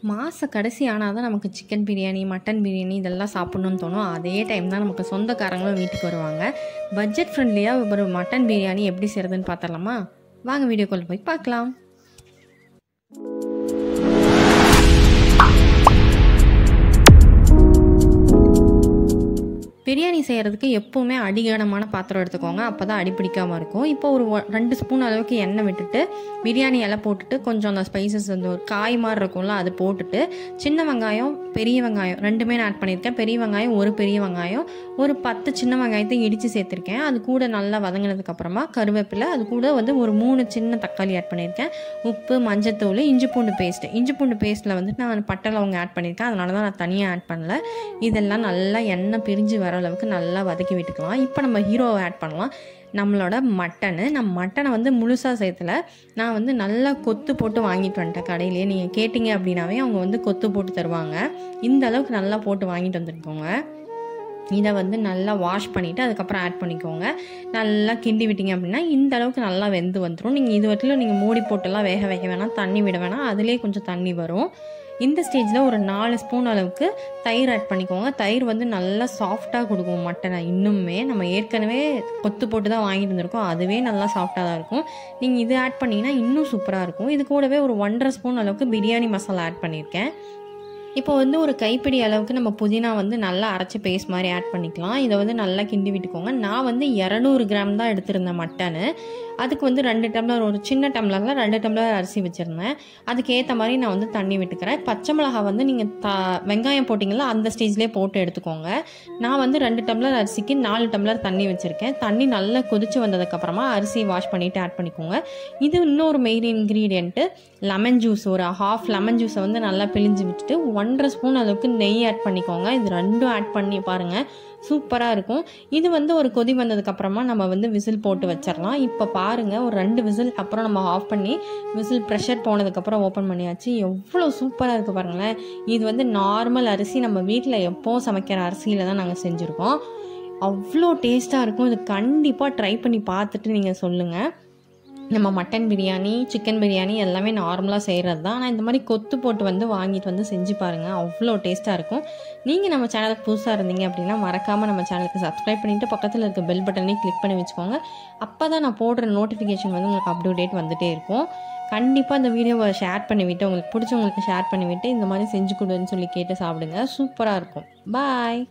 மாத கடைசி ஆனால் தான் நமக்கு சிக்கன் பிரியாணி, மட்டன் பிரியாணி இதெல்லாம் சாப்பிட்ணுன்னு தோணும். அதே டைம் தான் நமக்கு சொந்தக்காரங்களும் வீட்டுக்கு வருவாங்க. பட்ஜெட் ஃப்ரெண்ட்லியாக ஒரு மட்டன் பிரியாணி எப்படி செய்கிறதுன்னு பார்த்துடலாமா? வாங்க வீடியோக்குள்ளே போய் பார்க்கலாம். பிரியாணி செய்கிறதுக்கு எப்போவுமே அடிகனமான பாத்திரம் எடுத்துக்கோங்க. அப்போ தான் அடி பிடிக்காமல் இருக்கும். இப்போ ஒரு 2 ஸ்பூன் அளவுக்கு எண்ணெய் விட்டுட்டு பிரியாணி எல்லாம் போட்டுட்டு கொஞ்சம் அந்த ஸ்பைசஸ் வந்து ஒரு காய் மாதிரி இருக்கும்ல அது போட்டுட்டு சின்ன வெங்காயம், பெரிய வெங்காயம் ரெண்டுமே நான் ஆட் பண்ணியிருக்கேன். பெரிய வெங்காயம் ஒரு பெரிய வெங்காயம், ஒரு 10 சின்ன வெங்காயத்தை இடித்து சேர்த்துருக்கேன். அது கூட நல்லா வதங்கினதுக்கப்புறமா கருவேப்பிலை, அது கூட வந்து ஒரு 3 சின்ன தக்காளி ஆட் பண்ணியிருக்கேன். உப்பு, மஞ்சத்தூள், இஞ்சி பூண்டு பேஸ்ட்டில் வந்து நான் பட்டை லவங்கம் ஆட் பண்ணியிருக்கேன். அதனால தான் நான் தனியாக ஆட் பண்ணல. இதெல்லாம் நல்லா எண்ணெய் பிரிஞ்சு வர அளவுக்கு நல்லா வதக்கி விட்டுக்கலாம். இப்போ நம்ம ஹீரோவை ஆட் பண்ணலாம். நம்மளோட மட்டனை வந்து முழுசாக சேர்த்துல நான் வந்து நல்லா கொத்து போட்டு வாங்கிட்டு வந்துட்டேன். கடையிலேயே நீங்கள் கேட்டிங்க அப்படின்னாவே அவங்க வந்து கொத்து போட்டு தருவாங்க. இந்த அளவுக்கு நல்லா போட்டு வாங்கிட்டு வந்துருக்கோங்க. இதை வந்து நல்லா வாஷ் பண்ணிவிட்டு அதுக்கப்புறம் ஆட் பண்ணிக்கோங்க. நல்லா கிண்டி விட்டிங்க அப்படின்னா இந்த அளவுக்கு நல்லா வெந்து வந்துடும். நீங்கள் இது வரைக்கும் நீங்கள் மூடி போட்டுலாம் வேக வைக்க வேணாம், தண்ணி விட வேணாம், அதுலேயே கொஞ்சம் தண்ணி வரும். இந்த ஸ்டேஜில் ஒரு 4 ஸ்பூன் அளவுக்கு தயிர் ஆட் பண்ணிக்கோங்க. தயிர் வந்து நல்லா சாஃப்டாக கொடுக்கும் மட்டனை. இன்னுமே நம்ம ஏற்கனவே கொத்து போட்டு தான் வாங்கிட்டு வந்திருக்கோம், அதுவே நல்லா சாஃப்டாக தான் இருக்கும். நீங்கள் இது ஆட் பண்ணிங்கன்னா இன்னும் சூப்பராக இருக்கும். இது கூடவே ஒரு 1.5 ஸ்பூன் அளவுக்கு பிரியாணி மசாலா ஆட் பண்ணியிருக்கேன். இப்போ வந்து ஒரு கைப்பிடி அளவுக்கு நம்ம புதினா வந்து நல்லா அரைச்சி பேஸ்ட் மாதிரி ஆட் பண்ணிக்கலாம். இதை வந்து நல்லா கிண்டி விட்டுக்கோங்க. நான் வந்து 200 கிராம் தான் எடுத்திருந்தேன் மட்டனு. அதுக்கு வந்து 2 டம்ளர், ஒரு சின்ன டம்ளரில் 2 டம்ளர் அரிசி வச்சுருந்தேன். அதுக்கு ஏற்ற மாதிரி நான் வந்து தண்ணி விட்டுக்கிறேன். பச்சை மிளகா வந்து நீங்கள் வெங்காயம் போட்டிங்களா அந்த ஸ்டேஜ்லேயே போட்டு எடுத்துக்கோங்க. நான் வந்து 2 டம்ளர் அரிசிக்கு 4 டம்ளர் தண்ணி வச்சுருக்கேன். தண்ணி நல்லா கொதித்து வந்ததுக்கப்புறமா அரிசி வாஷ் பண்ணிவிட்டு ஆட் பண்ணிக்கோங்க. இது இன்னொரு மெயின் இன்க்ரீடியண்ட்டு லெமன் ஜூஸ். ஒரு ஹாஃப் லெமன் ஜூஸை வந்து நல்லா பிழிஞ்சு விட்டுட்டு 1.5 ஸ்பூன் அளவுக்கு நெய் ஆட் பண்ணிக்கோங்க. இது ரெண்டும் ஆட் பண்ணி பாருங்கள், சூப்பராக இருக்கும். இது வந்து ஒரு கொதி வந்ததுக்கப்புறமா நம்ம வந்து விசில் போட்டு வச்சிடலாம். இப்போ பாருங்கள், ஒரு 2 விசில் அப்புறம் நம்ம ஆஃப் பண்ணி விசில் ப்ரெஷர் போனதுக்கப்புறம் ஓப்பன் பண்ணியாச்சு. எவ்வளோ சூப்பராக இருக்குது பாருங்களேன். இது வந்து நார்மல் அரிசி, நம்ம வீட்டில் எப்போவும் சமைக்கிற அரிசியில் தான் நாங்கள் செஞ்சுருக்கோம். அவ்வளோ டேஸ்ட்டாக இருக்கும். இது கண்டிப்பாக ட்ரை பண்ணி பார்த்துட்டு நீங்கள் சொல்லுங்கள். நம்ம மட்டன் பிரியாணி, சிக்கன் பிரியாணி எல்லாமே நார்மலாக செய்கிறது தான். ஆனால் இந்த மாதிரி கொத்து போட்டு வந்து வாங்கிட்டு வந்து செஞ்சு பாருங்கள், அவ்வளோ டேஸ்ட்டாக இருக்கும். நீங்கள் நம்ம சேனலுக்கு புதுசாக இருந்தீங்க அப்படின்னா மறக்காமல் நம்ம சேனலுக்கு சப்ஸ்கிரைப் பண்ணிவிட்டு பக்கத்தில் இருக்க பெல் பட்டனையும் கிளிக் பண்ணி வச்சுக்கோங்க. அப்போ தான் நான் போடுற நோட்டிஃபிகேஷன் வந்து உங்களுக்கு அப்டேட் வந்துகிட்டே இருக்கும். கண்டிப்பாக இந்த வீடியோவை ஷேர் பண்ணிவிட்டு உங்களுக்கு பிடிச்சவங்களுக்கு ஷேர் பண்ணிவிட்டு இந்த மாதிரி செஞ்சு கொடுன்னு சொல்லி கேட்டு சாப்பிடுங்க. சூப்பராக இருக்கும். பாய்.